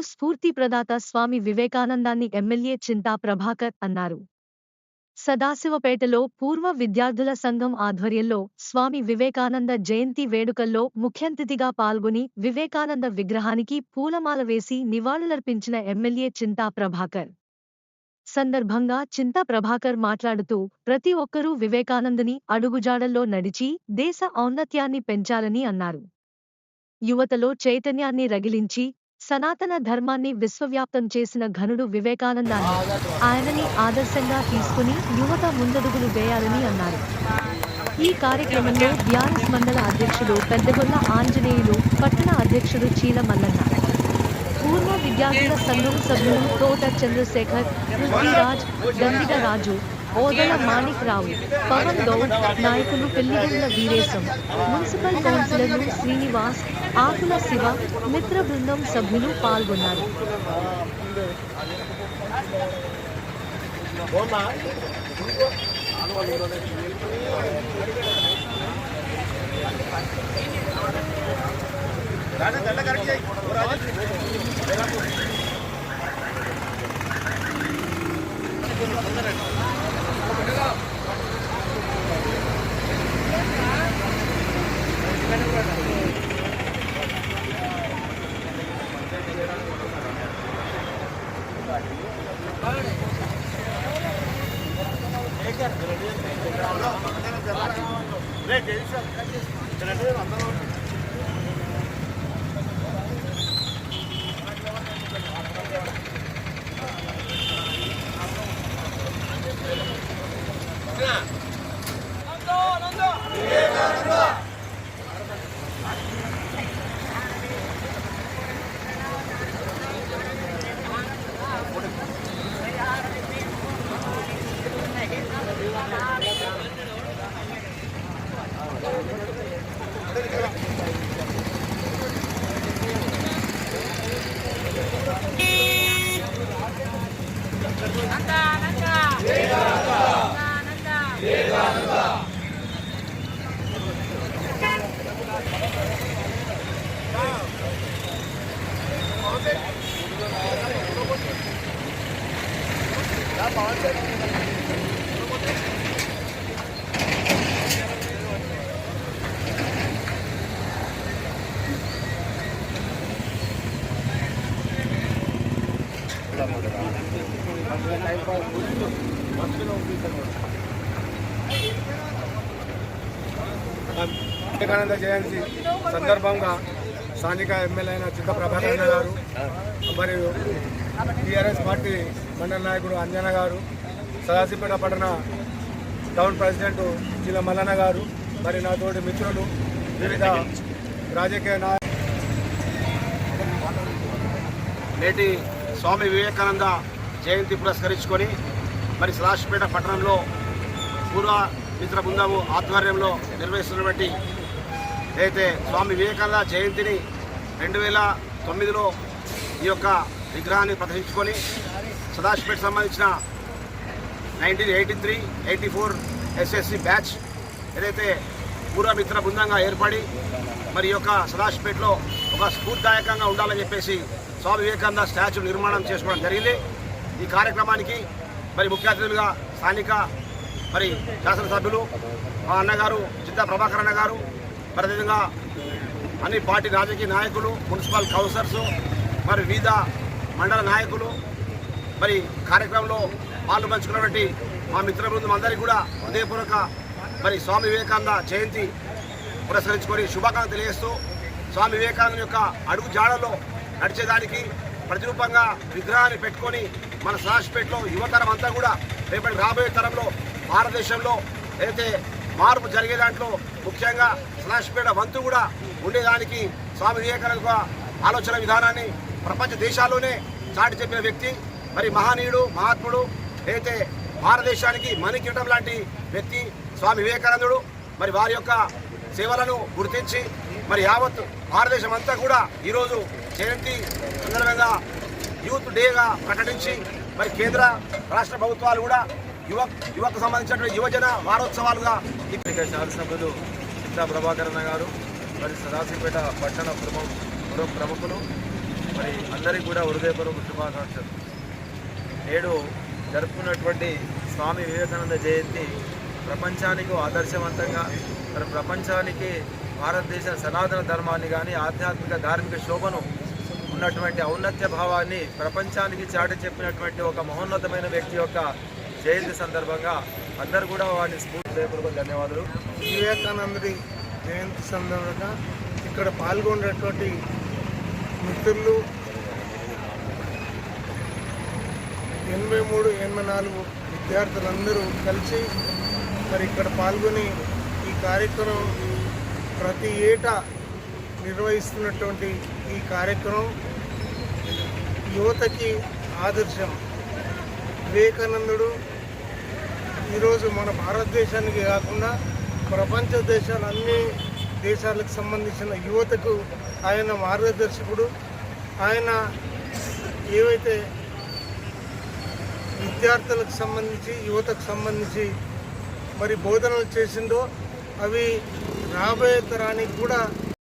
స్ఫూర్తి ప్రదాత స్వామి వివేకానందాన్ని ఎమ్మెల్యే చింతా ప్రభాకర్ అన్నారు. సదాశివపేటలో పూర్వ విద్యార్థుల సంఘం ఆధ్వర్యంలో స్వామి వివేకానంద జయంతి వేడుకల్లో ముఖ్యాతిథిగా పాల్గొని వివేకానంద విగ్రహానికి పూలమాల వేసి నివాళులర్పించిన ఎమ్మెల్యే చింతా ప్రభాకర్. సందర్భంగా చింతా ప్రభాకర్ మాట్లాడుతూ ప్రతి ఒక్కరూ వివేకానందుని అడుగుజాడల్లో నడిచి దేశ ఔన్నత్యాన్ని పెంచాలని అన్నారు. యువతలో చైతన్యాన్ని రగిలించి సనాతన ధర్మాన్ని విశ్వవ్యాప్తం చేసిన ఘనుడు వివేకానందాన్ని, ఆయనని ఆదర్శంగా తీసుకుని యువత ముందడుగులు వేయాలని అన్నారు. ఈ కార్యక్రమంలో బీఆర్ఎస్ మండల అధ్యక్షుడు పెద్దగొల్ల ఆంజనేయులు, పట్టణ అధ్యక్షుడు చీల మల్లన్న, పూర్వ విద్యార్థుల సంఘం సభ్యులు తోట చంద్రశేఖర్, పృథ్వీరాజ్, గంగిడ రాజు, ఓదల మాణిక్ రావు, పవన్ గౌడ్, నాయకులు పెళ్లిగొండ్ల వీరేశం, మున్సిపల్ కౌన్సిలర్లు శ్రీనివాస్, ఆకుల శివ, మిత్ర బృందం సభ్యులు పాల్గొన్నారు. వివేకానంద జయంతి సందర్భంగా స్థానిక ఎమ్మెల్యే అయిన చింతా ప్రభాకర్ గారు మరియు టీఆర్ఎస్ పార్టీ మండల నాయకుడు అంజన గారు, సదాశివపేట పట్టణ టౌన్ ప్రెసిడెంట్ చీల మల్లన్న గారు, మరి నా తోటి మిత్రులు, వివిధ రాజకీయ నాయకులు. నేటి స్వామి వివేకానంద జయంతి పురస్కరించుకొని మరి సదాశివపేట పట్టణంలో పూర్వ మిత్ర బృందము ఆధ్వర్యంలో నిర్వహిస్తున్నటువంటి అయితే స్వామి వివేకానంద జయంతిని 2009లో ఈ యొక్క విగ్రహాన్ని ప్రదర్శించుకొని సదాశివపేట సంబంధించిన 1983-84 SSC బ్యాచ్ ఏదైతే పూర్వ మిత్ర బృందంగా ఏర్పడి మరి ఈ యొక్క సదాశివపేటలో ఒక స్ఫూర్తిదాయకంగా ఉండాలని చెప్పేసి స్వామి వివేకానంద స్టాచ్యూ నిర్మాణం చేసుకోవడం జరిగింది. ఈ కార్యక్రమానికి మరి ముఖ్య అతిథులుగా స్థానిక మరి శాసనసభ్యులు మా అన్నగారు చింతా ప్రభాకర్ అన్న గారు, మరి అదేవిధంగా అన్ని పార్టీ రాజకీయ నాయకులు, మున్సిపల్ కౌన్సిలర్స్, మరి వివిధ మండల నాయకులు మరి కార్యక్రమంలో పాలు పంచుకున్నటువంటి మా మిత్ర బృందం అందరికీ కూడా హృదయపూర్వక మరి స్వామి వివేకానంద జయంతి పురస్కరించుకొని శుభాకాంక్షలు తెలియజేస్తూ స్వామి వివేకానంద యొక్క అడుగు జాడలో నడిచేదానికి ప్రతిరూపంగా విగ్రహాన్ని పెట్టుకొని మన సదాశివపేటలో యువతరం అంతా కూడా రేపటి రాబోయే తరంలో భారతదేశంలో ఏదైతే మార్పు జరిగే దాంట్లో ముఖ్యంగా సదాశివపేట వంతు కూడా ఉండేదానికి స్వామి వివేకానంద ఆలోచన విధానాన్ని ప్రపంచ దేశాల్లోనే చాటి చెప్పిన వ్యక్తి, మరి మహనీయుడు, మహాత్ముడు, ఏదైతే భారతదేశానికి మణికిరీటం లాంటి వ్యక్తి స్వామి వివేకానందుడు. మరి వారి యొక్క సేవలను గుర్తించి మరి యావత్ భారతదేశం అంతా కూడా ఈరోజు జయంతి సందర్భంగా యూత్ డేగా ప్రకటించి మరి కేంద్ర రాష్ట్ర ప్రభుత్వాలు కూడా యువకు సంబంధించినటువంటి యువజన వారోత్సవాలుగా శాసనసభ్యులు చింతా ప్రభాకర్ గారు, మరి సదాశివపేట పట్టణ ప్రముఖులు, మరి అందరికీ కూడా హృదయపూర్వక శుభాకాంక్షలు. నేడు జరుపుకున్నటువంటి స్వామి వివేకానంద జయంతి ప్రపంచానికి ఆదర్శవంతంగా మరి ప్రపంచానికి భారతదేశ సనాతన ధర్మాన్ని కానీ ఆధ్యాత్మిక ధార్మిక శోభను ఉన్నటువంటి ఔన్నత్య భావాన్ని ప్రపంచానికి చాటి చెప్పినటువంటి ఒక మహోన్నతమైన వ్యక్తి యొక్క జయంతి సందర్భంగా అందరూ కూడా వారిని స్ఫూర్తిపూర్వక ధన్యవాదాలు. వివేకానందుడి జయంతి సందర్భంగా ఇక్కడ పాల్గొన్నటువంటి మిత్రులు 83, 84 విద్యార్థులందరూ కలిసి మరి ఇక్కడ పాల్గొని ఈ కార్యక్రమం ప్రతి ఏటా నిర్వహిస్తున్నటువంటి ఈ కార్యక్రమం యువతకి ఆదర్శం. వివేకానందుడు ఈరోజు మన భారతదేశానికి కాకుండా ప్రపంచ దేశాలు అన్ని దేశాలకు సంబంధించిన యువతకు ఆయన మార్గదర్శకుడు. ఆయన ఏవైతే విద్యార్థులకు సంబంధించి యువతకు సంబంధించి మరి బోధనలు చేసిందో అవి రాబోయే తరానికి కూడా